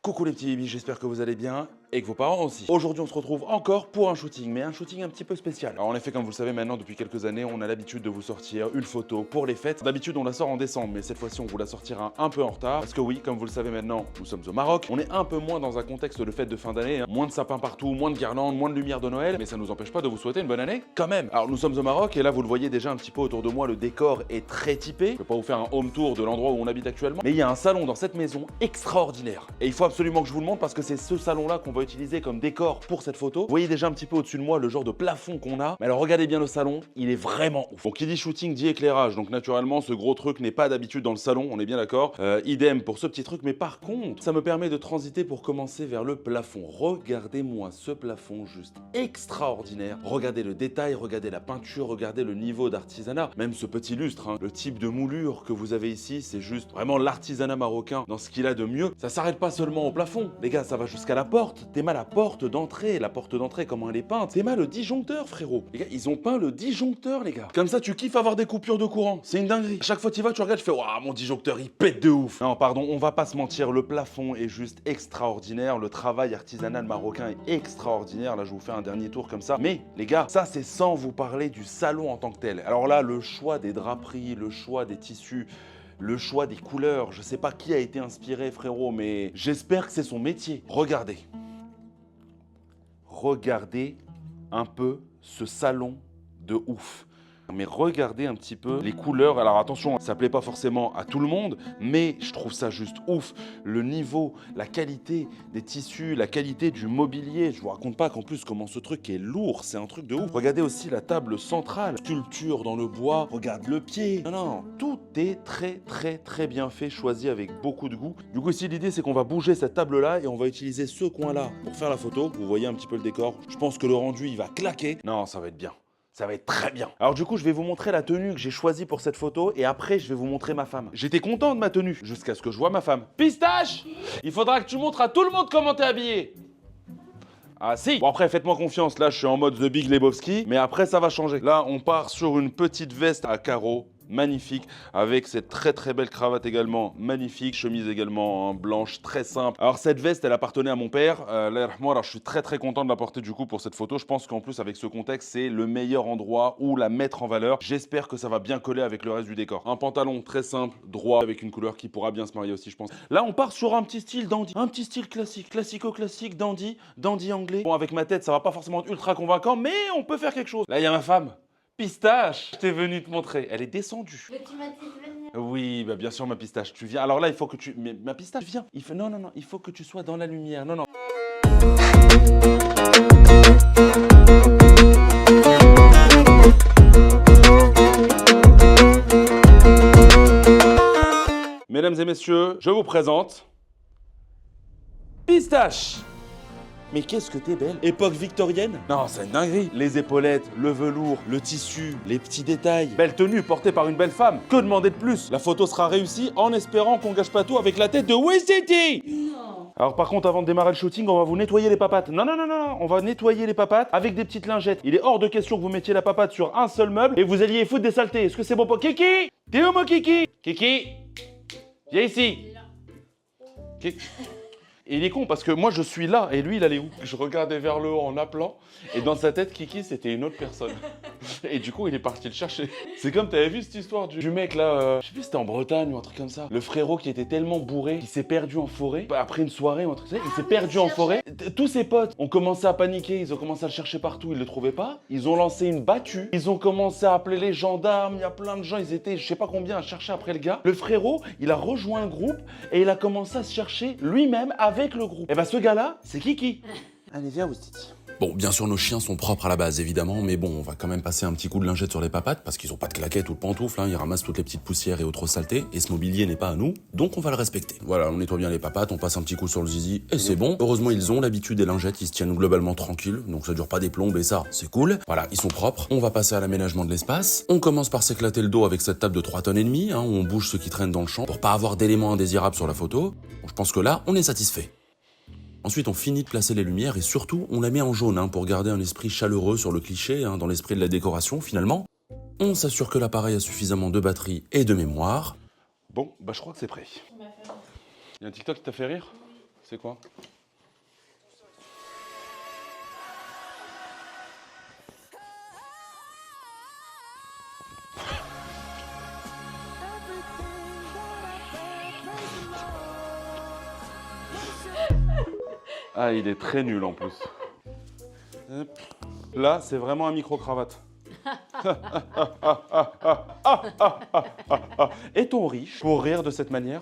Coucou les petits bébés, j'espère que vous allez bien et que vos parents aussi. Aujourd'hui on se retrouve encore pour un shooting, mais un shooting un petit peu spécial. Alors en effet, comme vous le savez maintenant depuis quelques années, on a l'habitude de vous sortir une photo pour les fêtes. D'habitude on la sort en décembre, mais cette fois-ci on vous la sortira un peu en retard. Parce que oui, comme vous le savez maintenant, nous sommes au Maroc. On est un peu moins dans un contexte de fête de fin d'année, hein. Moins de sapins partout, moins de guirlandes, moins de lumière de Noël, mais ça nous empêche pas de vous souhaiter une bonne année quand même. Alors nous sommes au Maroc et là vous le voyez déjà un petit peu autour de moi, le décor est très typé. Je vais pas vous faire un home tour de l'endroit où on habite actuellement, mais il y a un salon dans cette maison extraordinaire. Et il faut absolument que je vous le montre parce que c'est ce salon-là qu'on va utiliser comme décor pour cette photo. Vous voyez déjà un petit peu au-dessus de moi le genre de plafond qu'on a. Mais alors regardez bien le salon, il est vraiment ouf. Donc qui dit shooting dit éclairage. Donc naturellement ce gros truc n'est pas d'habitude dans le salon, on est bien d'accord. Idem pour ce petit truc, mais par contre ça me permet de transiter pour commencer vers le plafond. Regardez-moi ce plafond juste extraordinaire. Regardez le détail, regardez la peinture, regardez le niveau d'artisanat. Même ce petit lustre, hein, le type de moulure que vous avez ici, c'est juste vraiment l'artisanat marocain dans ce qu'il a de mieux. Ça s'arrête pas seulement au plafond. Les gars, ça va jusqu'à la porte. T'es mal la porte d'entrée. La porte d'entrée, comment elle est peinte. T'es mal le disjoncteur, frérot. Les gars, ils ont peint le disjoncteur, les gars. Comme ça, tu kiffes avoir des coupures de courant. C'est une dinguerie. À chaque fois que tu vas, tu regardes, tu fais waouh, mon disjoncteur, il pète de ouf. Non, pardon, on va pas se mentir. Le plafond est juste extraordinaire. Le travail artisanal marocain est extraordinaire. Là, je vous fais un dernier tour comme ça. Mais, les gars, ça, c'est sans vous parler du salon en tant que tel. Alors là, le choix des draperies, le choix des tissus, le choix des couleurs, je sais pas qui a été inspiré, frérot, mais j'espère que c'est son métier. Regardez. Regardez un peu ce salon de ouf. Mais regardez un petit peu les couleurs. Alors attention, ça plaît pas forcément à tout le monde, mais je trouve ça juste ouf. Le niveau, la qualité des tissus, la qualité du mobilier. Je vous raconte pas qu'en plus comment ce truc est lourd, c'est un truc de ouf. Regardez aussi la table centrale, sculpture dans le bois. Regarde le pied. Non, tout est très bien fait, choisi avec beaucoup de goût. Du coup ici l'idée c'est qu'on va bouger cette table là et on va utiliser ce coin là pour faire la photo. Vous voyez un petit peu le décor. Je pense que le rendu il va claquer. Non, ça va être bien. Ça va être très bien. Alors du coup, je vais vous montrer la tenue que j'ai choisie pour cette photo et après, je vais vous montrer ma femme. J'étais content de ma tenue jusqu'à ce que je vois ma femme. Pistache, il faudra que tu montres à tout le monde comment t'es habillé. Ah si. Bon après, faites-moi confiance. Là, je suis en mode The Big Lebowski, mais après, ça va changer. Là, on part sur une petite veste à carreaux. Magnifique, avec cette très belle cravate également, magnifique, chemise également hein, blanche, très simple. Alors cette veste, elle appartenait à mon père, alors je suis très content de la porter du coup pour cette photo. Je pense qu'en plus avec ce contexte, c'est le meilleur endroit où la mettre en valeur. J'espère que ça va bien coller avec le reste du décor. Un pantalon très simple, droit, avec une couleur qui pourra bien se marier aussi je pense. Là on part sur un petit style dandy, un petit style classique, classico-classique, dandy anglais. Bon avec ma tête, ça va pas forcément être ultra convaincant, mais on peut faire quelque chose. Là il y a ma femme. Pistache, je t'ai venu te montrer. Elle est descendue. Mais tu m'as dit de venir. Oui, bah bien sûr, ma pistache. Tu viens. Alors là, il faut que tu. Mais ma pistache, viens. Il faut... Non, il faut que tu sois dans la lumière. Non. Mesdames et messieurs, je vous présente. Pistache! Mais qu'est-ce que t'es belle. Époque victorienne? Non, c'est une dinguerie. Les épaulettes, le velours, le tissu, les petits détails. Belle tenue portée par une belle femme. Que demander de plus? La photo sera réussie en espérant qu'on gâche pas tout avec la tête de Wizity. Non. Alors par contre, avant de démarrer le shooting, on va vous nettoyer les papates. Non, on va nettoyer les papates avec des petites lingettes. Il est hors de question que vous mettiez la papate sur un seul meuble et vous alliez foutre des saletés. Est-ce que c'est bon pour Kiki? T'es où mon Kiki? Kiki? Viens ici. Kiki. Et il est con parce que moi je suis là et lui il allait où? Je regardais vers le haut en appelant et dans sa tête Kiki c'était une autre personne. Et du coup il est parti le chercher. C'est comme t'avais vu cette histoire du mec là, je sais plus si c'était en Bretagne ou un truc comme ça. Le frérot qui était tellement bourré qu'il s'est perdu en forêt. Après une soirée ou un truc comme ça, il s'est perdu en forêt. Tous ses potes ont commencé à paniquer, ils ont commencé à le chercher partout, ils le trouvaient pas. Ils ont lancé une battue, ils ont commencé à appeler les gendarmes, il y a plein de gens, ils étaient je sais pas combien à chercher après le gars. Le frérot il a rejoint un groupe et il a commencé à se chercher lui-même avec le groupe. Et bah ce gars-là, c'est Kiki. Allez, viens, Wistiti. Bon, bien sûr, nos chiens sont propres à la base, évidemment, mais bon, on va quand même passer un petit coup de lingette sur les papates, parce qu'ils ont pas de claquettes ou de pantoufles, hein, ils ramassent toutes les petites poussières et autres saletés, et ce mobilier n'est pas à nous, donc on va le respecter. Voilà, on nettoie bien les papates, on passe un petit coup sur le zizi, et c'est bon. Heureusement, ils ont l'habitude des lingettes, ils se tiennent globalement tranquilles, donc ça dure pas des plombes, et ça, c'est cool. Voilà, ils sont propres. On va passer à l'aménagement de l'espace. On commence par s'éclater le dos avec cette table de 3 tonnes et demie, hein, où on bouge ce qui traîne dans le champ, pour pas avoir d'éléments indésirables sur la photo. Bon, je pense que là, on est satisfait. Ensuite, on finit de placer les lumières et surtout, on la met en jaune pour garder un esprit chaleureux sur le cliché, dans l'esprit de la décoration finalement. On s'assure que l'appareil a suffisamment de batterie et de mémoire. Bon, bah je crois que c'est prêt. Il y a un TikTok qui t'a fait rire? C'est quoi? Ah, il est très nul en plus. Là, c'est vraiment un micro-cravate. Est-on riche pour rire de cette manière?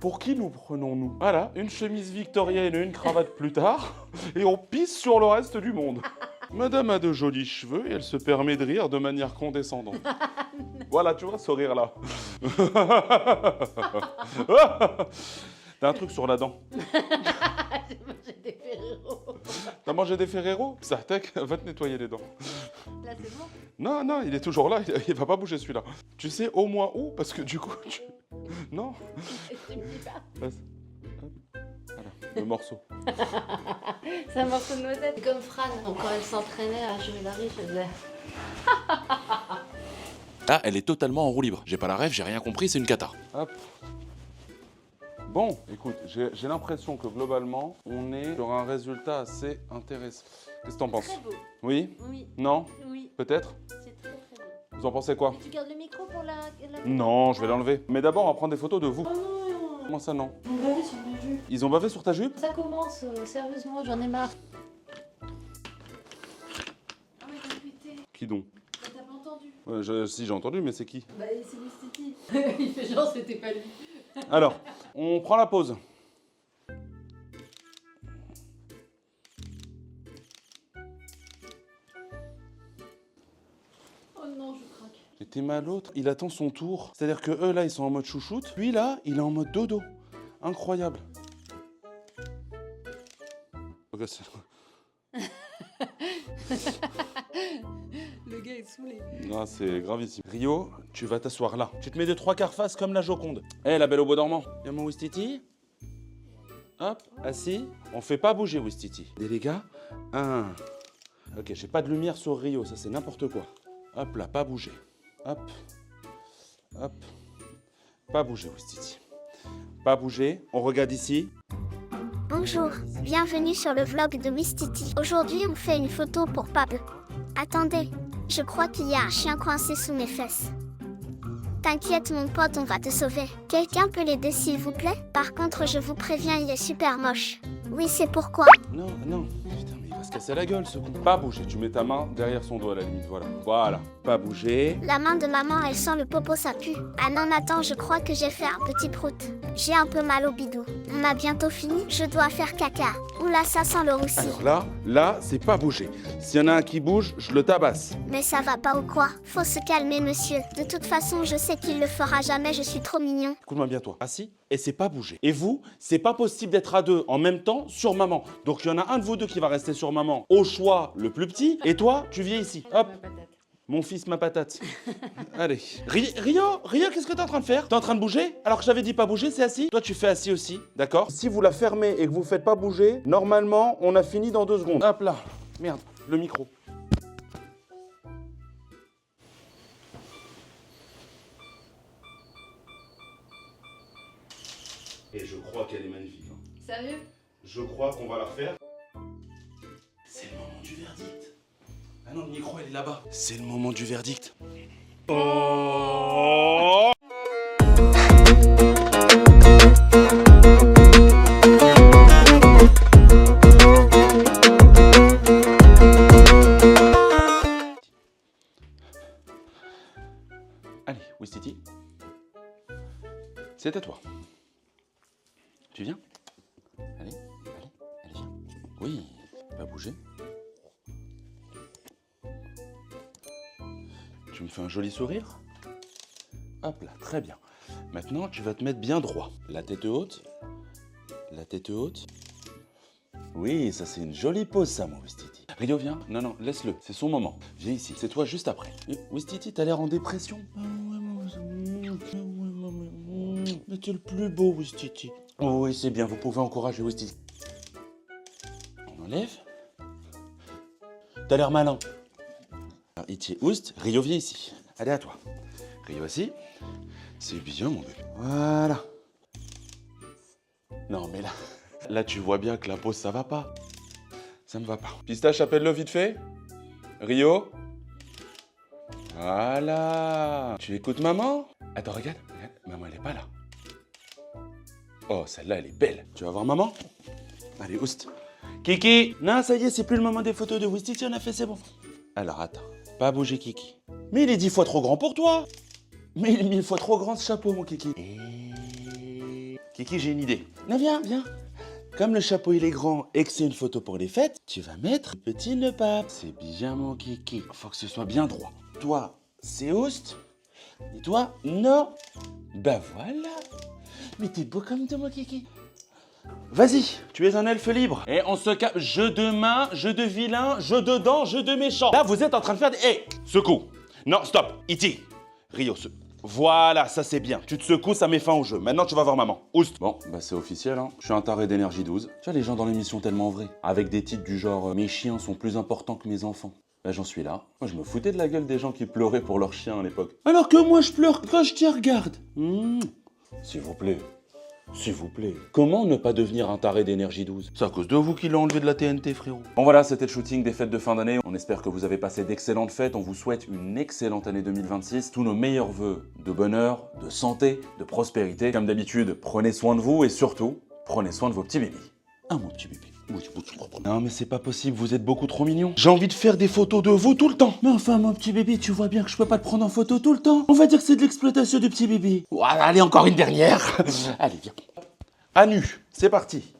Pour qui nous prenons-nous? Voilà, une chemise victorienne et une cravate plus tard, et on pisse sur le reste du monde. Madame a de jolis cheveux et elle se permet de rire de manière condescendante. Voilà, tu vois, ce rire-là. T'as un truc sur la dent. J'ai mangé des Ferrero. T'as mangé des Ferrero? Ça, tac, va te nettoyer les dents. Là, c'est bon. Non, non, il est toujours là, il va pas bouger celui-là. Tu sais au moins où? Parce que du coup, non. Tu me dis pas. Hop. Voilà, le morceau. C'est un morceau de noisette. C'est comme Fran. Donc, quand elle s'entraînait à jouer la riche, elle faisait... Là, elle est totalement en roue libre. J'ai pas la rêve, j'ai rien compris, c'est une cata. Hop. Bon, écoute, j'ai l'impression que globalement, on est sur un résultat assez intéressant. Qu'est-ce que t'en penses? Très beau. Oui? Oui. Non? Oui. Peut-être? C'est très très beau. Vous en pensez quoi? Tu gardes le micro pour la... Non, je vais l'enlever. Mais d'abord, on va prendre des photos de vous. Oh non. Comment ça, non? On va aller sur ma jupe. Ils ont bavé sur ta jupe? Ça commence, sérieusement, j'en ai marre. Ah ouais, t'as pété. Qui donc? Bah, t'as pas entendu. Si, j'ai entendu, mais c'est qui? Bah, c'est Mistiti. Il fait genre, c'était pas lui. Alors, on prend la pause. Oh non, je craque. Et t'es mal l'autre, il attend son tour. C'est-à-dire que eux, là, ils sont en mode chouchoute. Lui, là, il est en mode dodo. Incroyable. Ok, Le gars est saoulé. non, c'est gravissime. Rio, tu vas t'asseoir là. Tu te mets de 3/4 face comme la Joconde. Eh, la belle au bois dormant. Y'a mon Wistiti? Hop, assis. On fait pas bouger Wistiti. Et les gars, 1. Ok, j'ai pas de lumière sur Rio, ça c'est n'importe quoi. Hop là, pas bouger. Hop. Hop. Pas bouger Wistiti. Pas bouger. On regarde ici. Bonjour, bienvenue sur le vlog de Mistiti. Aujourd'hui on fait une photo pour Pab. Attendez, je crois qu'il y a un chien coincé sous mes fesses. T'inquiète mon pote, on va te sauver. Quelqu'un peut l'aider s'il vous plaît? Par contre je vous préviens, il est super moche. Oui, c'est pourquoi. Non, non. Putain, mais il va se casser la gueule ce con. Pas bouger, tu mets ta main derrière son dos à la limite, voilà. Voilà. Pas bouger. La main de maman, elle sent le popo, ça pue. Ah non, attends, je crois que j'ai fait un petit prout. J'ai un peu mal au bidou. On a bientôt fini, je dois faire caca. Oula, ça sent le roussi. Alors là, c'est pas bouger. S'il y en a un qui bouge, je le tabasse. Mais ça va pas ou quoi? Faut se calmer monsieur. De toute façon, je sais qu'il le fera jamais, je suis trop mignon. Écoute-moi bien toi. Assis et c'est pas bouger. Et vous, c'est pas possible d'être à deux en même temps sur maman. Donc il y en a un de vous deux qui va rester sur maman. Au choix, le plus petit. Et toi, tu viens ici. Hop. Ma patate. Mon fils, ma patate. Allez. Rio, qu'est-ce que t'es en train de faire? T'es en train de bouger? Alors que j'avais dit pas bouger, c'est assis. Toi, tu fais assis aussi, d'accord? Si vous la fermez et que vous faites pas bouger, normalement, on a fini dans 2 secondes. Hop là. Merde, le micro. Et je crois qu'elle est magnifique. Sérieux? Je crois qu'on va la refaire. C'est le moment du verdict. Ah non, le micro, elle est là-bas. C'est le moment du verdict. Oh! Allez, Wistiti. C'est à toi. Tu viens? Allez, viens. Oui, pas bouger. Tu me fais un joli sourire? Hop là, très bien. Maintenant, tu vas te mettre bien droit. La tête haute. La tête haute. Oui, ça c'est une jolie pose ça, mon Wistiti. Rio, viens. Non, non, laisse-le. C'est son moment. Viens ici. C'est toi juste après. Wistiti, t'as l'air en dépression. Mais t'es le plus beau, Wistiti. Oh oui, c'est bien. Vous pouvez encourager Wistiti. On enlève. T'as l'air malin. Alors, Iti, Oust, Rio, viens ici. Allez, à toi. Rio, assis. C'est bien, mon bébé. Voilà. Non, mais là, tu vois bien que la pose, ça va pas. Ça me va pas. Pistache, appelle-le vite fait. Rio. Voilà. Tu écoutes maman? Attends, regarde. Maman, elle est pas là. Oh, celle-là, elle est belle. Tu vas voir maman? Allez, oust. Kiki. Non, ça y est, c'est plus le moment des photos de Wistiti, on a fait, c'est bon. Alors, attends. Pas bouger, Kiki. Mais il est 10 fois trop grand pour toi. Mais il est 1000 fois trop grand, ce chapeau, mon Kiki. Kiki, j'ai une idée. Non, viens. Comme le chapeau, il est grand et que c'est une photo pour les fêtes, tu vas mettre petit nœud pape. C'est bien, mon Kiki. Faut que ce soit bien droit. Toi, c'est oust. Et toi, non. Bah voilà. Mais t'es beau comme toi, mon Kiki. Vas-y, tu es un elfe libre. Et on se capte. Jeu de main, jeu de vilain, jeu de dents, jeu de méchant. Là, vous êtes en train de faire des... Hé, secoue. Non, stop. Iti. Rio, Voilà, ça c'est bien. Tu te secoues, ça met fin au jeu. Maintenant, tu vas voir maman. Oust. Bon, bah c'est officiel, hein. Je suis un taré d'énergie 12. Tu vois, les gens dans l'émission tellement vrais. Avec des titres du genre « Mes chiens sont plus importants que mes enfants ». Bah j'en suis là. Moi, je me foutais de la gueule des gens qui pleuraient pour leurs chiens à l'époque. Alors que moi, je pleure quand je t'y regarde. S'il vous plaît. S'il vous plaît. Comment ne pas devenir un taré d'énergie 12? C'est à cause de vous qu'il a enlevé de la TNT, frérot. Bon voilà, c'était le shooting des fêtes de fin d'année. On espère que vous avez passé d'excellentes fêtes. On vous souhaite une excellente année 2026. Tous nos meilleurs vœux de bonheur, de santé, de prospérité. Comme d'habitude, prenez soin de vous et surtout, prenez soin de vos petits bébés. Ah, mon petit bébé. Non mais c'est pas possible, vous êtes beaucoup trop mignon. J'ai envie de faire des photos de vous tout le temps. Mais enfin mon petit bébé, tu vois bien que je peux pas te prendre en photo tout le temps. On va dire que c'est de l'exploitation de petit bébé. Voilà, allez encore une dernière. Allez viens. À nu, c'est parti.